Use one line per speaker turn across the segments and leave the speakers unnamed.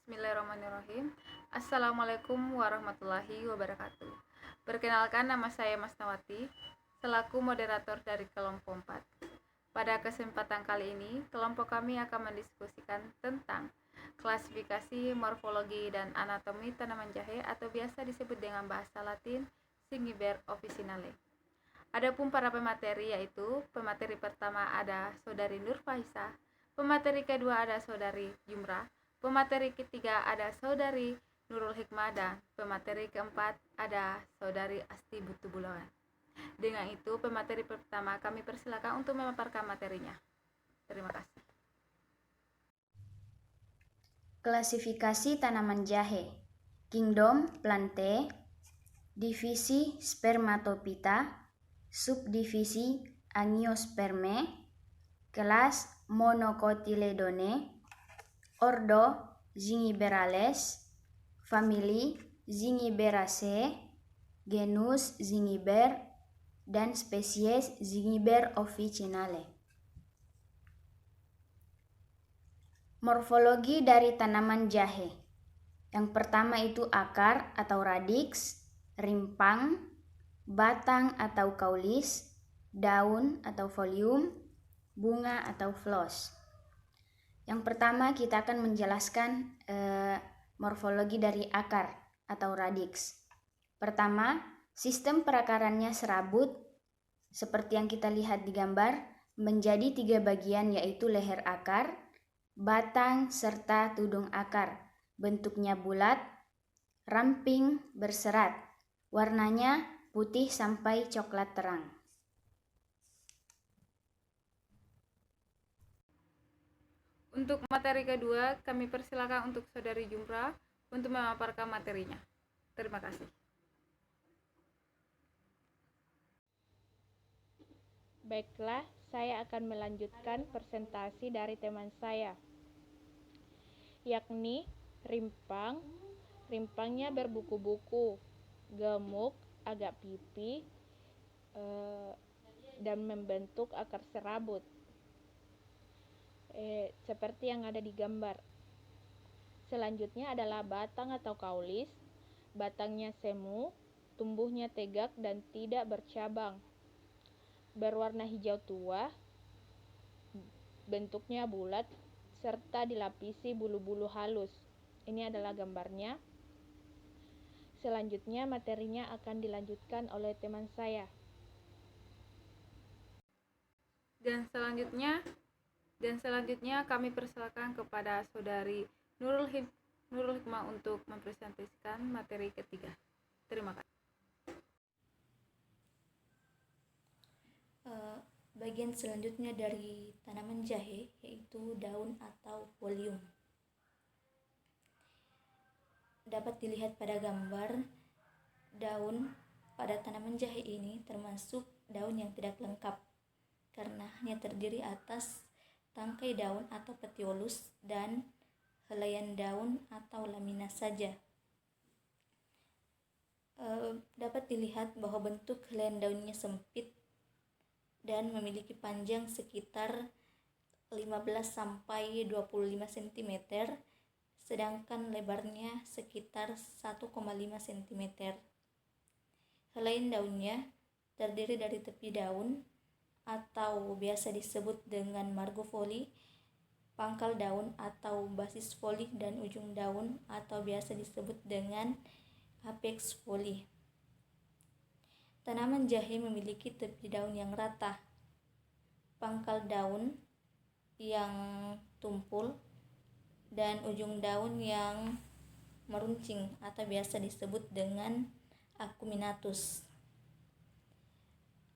Bismillahirrahmanirrahim. Assalamualaikum warahmatullahi wabarakatuh. Perkenalkan, nama saya Mas Nawati, selaku moderator dari kelompok 4. Pada kesempatan kali ini, kelompok kami akan mendiskusikan tentang klasifikasi, morfologi, dan anatomi tanaman jahe atau biasa disebut dengan bahasa Latin Zingiber officinale. Adapun para pemateri yaitu pemateri pertama ada Saudari Nur Faisah, pemateri kedua ada Saudari Jumrah, pemateri ketiga ada Saudari Nurul Hikmah, dan pemateri keempat ada Saudari Asti Butubulawan. Dengan itu, pemateri pertama kami persilakan untuk memaparkan materinya. Terima kasih.
Klasifikasi tanaman jahe. Kingdom Plantae, divisi Spermatophyta, subdivisi Angiospermae, kelas Monocotyledone, ordo Zingiberales, famili Zingiberaceae, genus Zingiber, dan spesies Zingiber officinale. Morfologi dari tanaman jahe. Yang pertama itu akar atau radix, rimpang, batang atau kaulis, daun atau folium, bunga atau floss. Yang pertama kita akan menjelaskan morfologi dari akar atau radix. Pertama, sistem perakarannya serabut seperti yang kita lihat di gambar menjadi 3 bagian, yaitu leher akar, batang, serta tudung akar. Bentuknya bulat, ramping, berserat. Warnanya putih sampai coklat terang.
Untuk materi kedua, kami persilakan untuk Saudari Jumrah untuk memaparkan materinya. Terima kasih.
Baiklah, saya akan melanjutkan presentasi dari teman saya, yakni rimpang. Rimpangnya berbuku-buku, gemuk, agak pipi, dan membentuk akar serabut, seperti yang ada di gambar. Selanjutnya adalah batang atau kaulis. Batangnya semu, tumbuhnya tegak dan tidak bercabang, berwarna hijau tua, bentuknya bulat, serta dilapisi bulu-bulu halus. Ini adalah gambarnya. Selanjutnya materinya akan dilanjutkan oleh teman saya.
Dan selanjutnya kami persilakan kepada Saudari Nurul Hikmah untuk mempresentasikan materi ketiga. Terima kasih.
Bagian selanjutnya dari tanaman jahe yaitu daun atau folium. Dapat dilihat pada gambar, daun pada tanaman jahe ini termasuk daun yang tidak lengkap karena hanya terdiri atas tangkai daun atau petiolus dan helaian daun atau lamina saja. Dapat dilihat bahwa bentuk helaian daunnya sempit dan memiliki panjang sekitar 15 sampai 25 cm, sedangkan lebarnya sekitar 1,5 cm. Helaian daunnya terdiri dari tepi daun atau biasa disebut dengan margo foli, pangkal daun atau basis foli, dan ujung daun atau biasa disebut dengan apex foli. Tanaman jahe memiliki tepi daun yang rata, pangkal daun yang tumpul, dan ujung daun yang meruncing atau biasa disebut dengan acuminatus.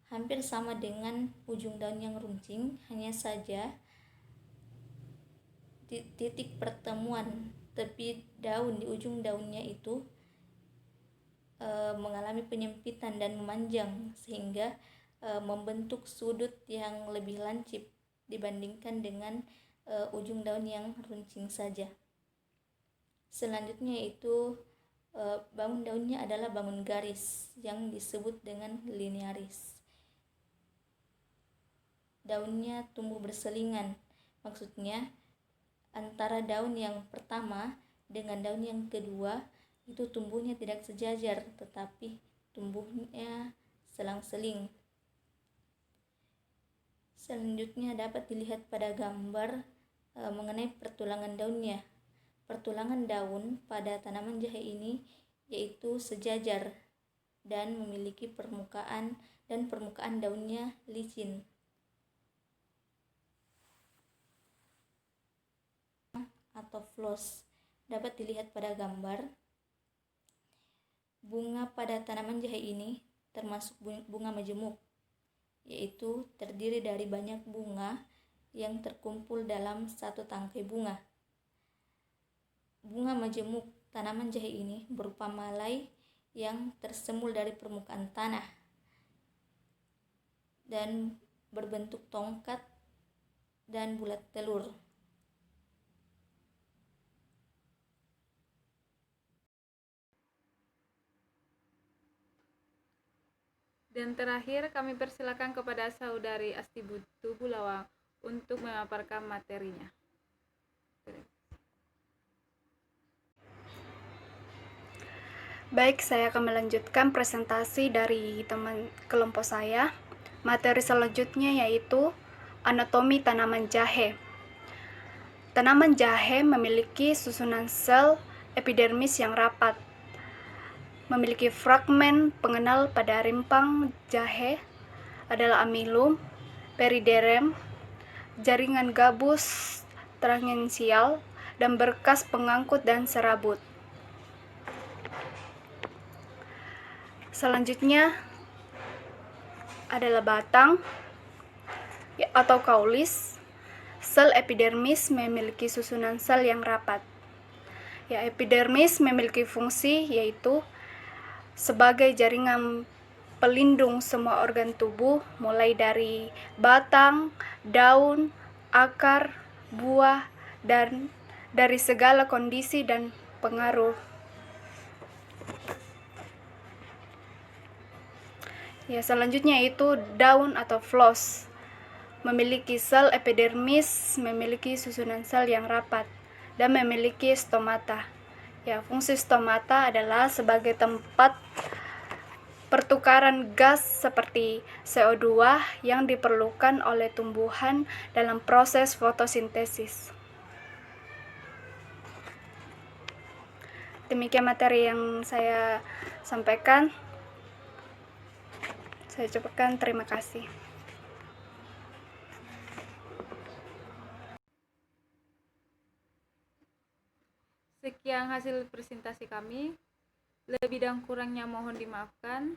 Hampir sama dengan ujung daun yang runcing, hanya saja titik pertemuan tepi daun di ujung daunnya itu mengalami penyempitan dan memanjang sehingga membentuk sudut yang lebih lancip dibandingkan dengan ujung daun yang runcing saja. Selanjutnya yaitu bangun daunnya adalah bangun garis yang disebut dengan linearis. Daunnya tumbuh berselingan, maksudnya antara daun yang pertama dengan daun yang kedua itu tumbuhnya tidak sejajar, tetapi tumbuhnya selang-seling. Selanjutnya dapat dilihat pada gambar mengenai pertulangan daunnya. Pertulangan daun pada tanaman jahe ini yaitu sejajar dan memiliki permukaan daunnya licin. Atau floss dapat dilihat pada gambar. Bunga pada tanaman jahe ini termasuk bunga majemuk, yaitu terdiri dari banyak bunga yang terkumpul dalam satu tangkai bunga. Bunga majemuk tanaman jahe ini berupa malai yang tersemul dari permukaan tanah dan berbentuk tongkat dan bulat telur.
Dan terakhir, kami persilakan kepada Saudari Astibutu Bulawang untuk memaparkan materinya.
Baik, saya akan melanjutkan presentasi dari teman kelompok saya. Materi selanjutnya yaitu anatomi tanaman jahe. Tanaman jahe memiliki susunan sel epidermis yang rapat, memiliki fragmen pengenal pada rimpang jahe adalah amilum, periderem, jaringan gabus tangенsial, dan berkas pengangkut dan serabut. Selanjutnya adalah batang atau kaulis. Sel epidermis memiliki susunan sel yang rapat. Epidermis memiliki fungsi yaitu sebagai jaringan pelindung semua organ tubuh, mulai dari batang, daun, akar, buah, dan dari segala kondisi dan pengaruh. Selanjutnya itu daun atau floss. Memiliki sel epidermis, memiliki susunan sel yang rapat, dan memiliki stomata. Fungsi stomata adalah sebagai tempat pertukaran gas seperti CO2 yang diperlukan oleh tumbuhan dalam proses fotosintesis. Demikian materi yang saya sampaikan. Saya cukupkan, terima kasih.
Sekian hasil presentasi kami. Lebih dan kurangnya mohon dimaafkan.